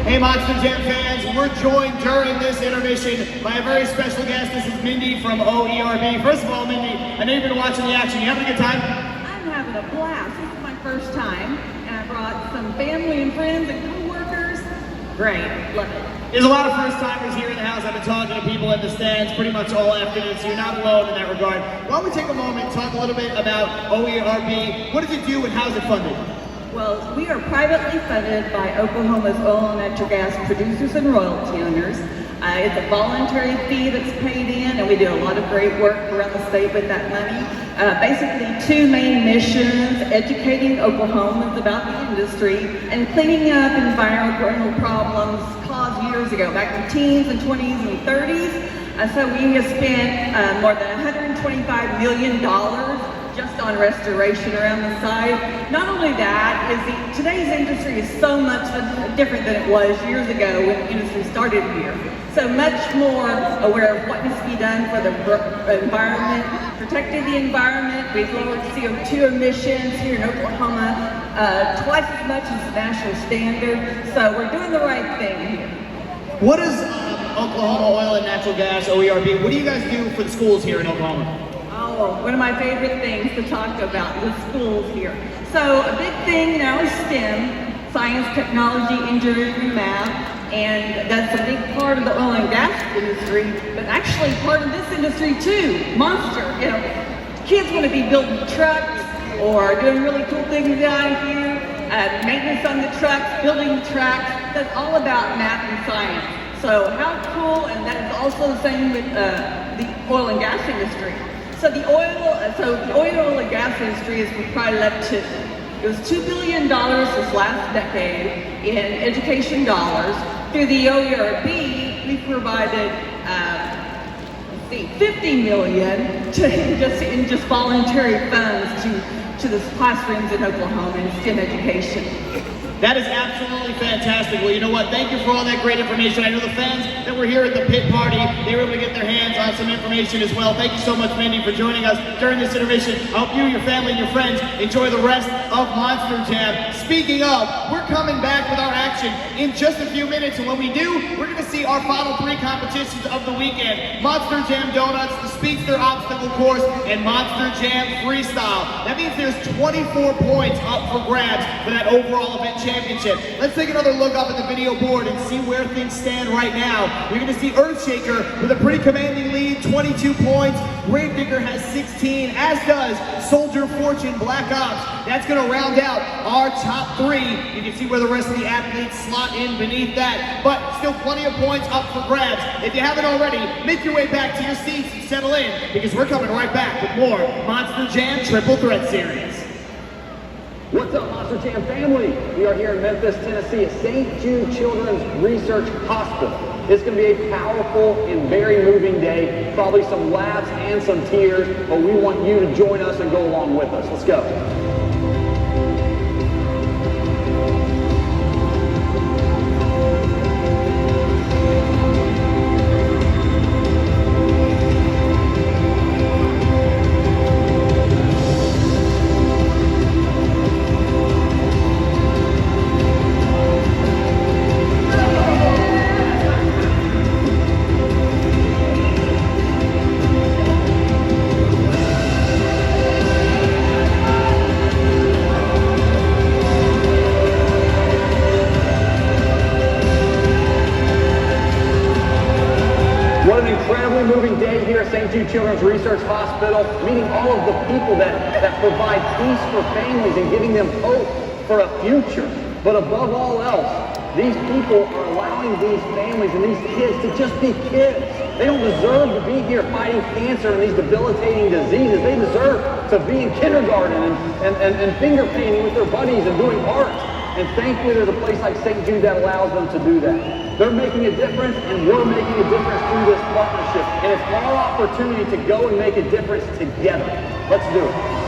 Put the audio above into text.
Hey Monster Jam fans, we're joined during this intermission by a very special guest. This is Mindy from OERB. First of all, Mindy, I know you've been watching the action. You having a good time? I'm having a blast. This is my first time, and I brought some family and friends and co-workers. Great, love it. There's a lot of first-timers here in the house. I've been talking to people in the stands pretty much all afternoon, so you're not alone in that regard. Why don't we take a moment and talk a little bit about OERB. What does it do and how is it funded? Well, we are privately funded by Oklahoma's oil and natural gas producers and royalty owners. It's a voluntary fee that's paid in, and we do a lot of great work around the state with that money. Basically, two main missions: educating Oklahomans about the industry and cleaning up environmental problems caused years ago, back in the teens and 20s and 30s. So we have spent more than $125 million just on restoration around the site. Not only that, today's industry is so much different than it was years ago when the industry started here. So much more aware of what needs to be done for the environment, protecting the environment. We've lowered CO2 emissions here in Oklahoma twice as much as the national standard. So we're doing the right thing here. What is Oklahoma Oil and Natural Gas, OERB? What do you guys do for the schools here in Oklahoma? Oh, one of my favorite things to talk about, the schools here. So a big thing now is STEM, science, technology, engineering, and math, and that's a big part of the oil and gas industry, but actually part of this industry too, Monster. You know, kids want to be building trucks or doing really cool things down here, maintenance on the trucks, building trucks. That's all about math and science. So how cool, and that is also the same with the oil and gas industry. So the oil and gas industry is probably left to, it was $2 billion this last decade in education dollars. Through the OERB, we provided, $50 million in just voluntary funds to the classrooms in Oklahoma in STEM education. That is absolutely fantastic. Well, you know what? Thank you for all that great information. I know the fans that were here at the pit party, they were able to get their hands on some information as well. Thank you so much, Mindy, for joining us during this intermission. I hope you, your family, and your friends enjoy the rest of Monster Jam. Speaking of, we're coming back with our action in just a few minutes, and when we do, we're going to see our final three competitions of the weekend: Monster Jam Donuts, the Speedster Obstacle Course, and Monster Jam Freestyle. That means there's 24 points up for grabs for that overall event championship. Let's take another look up at the video board and see where things stand right now. We're going to see Earthshaker with a pretty commanding lead, 22 points. Gravedigger has 16, as does Soldier Fortune Black Ops. That's going to round out our top three. You can see where the rest of the athletes slot in beneath that, but still plenty of points up for grabs. If you haven't already, make your way back to your seats and settle in, because we're coming right back with more Monster Jam Triple Threat Series. What's up, Monster Jam family? We are here in Memphis, Tennessee at St. Jude Children's Research Hospital. It's going to be a powerful and very moving day, probably some laughs and some tears, but we want you to join us and go along with us. Let's go. What an incredibly moving day here at St. Jude Children's Research Hospital, meeting all of the people that provide peace for families and giving them hope for a future. But above all else, these people are allowing these families and these kids to just be kids. They don't deserve to be here fighting cancer and these debilitating diseases. They deserve to be in kindergarten and finger painting with their buddies and doing art. And thankfully there's a place like St. Jude that allows them to do that. They're making a difference, and we're making a difference through this partnership. And it's our opportunity to go and make a difference together. Let's do it.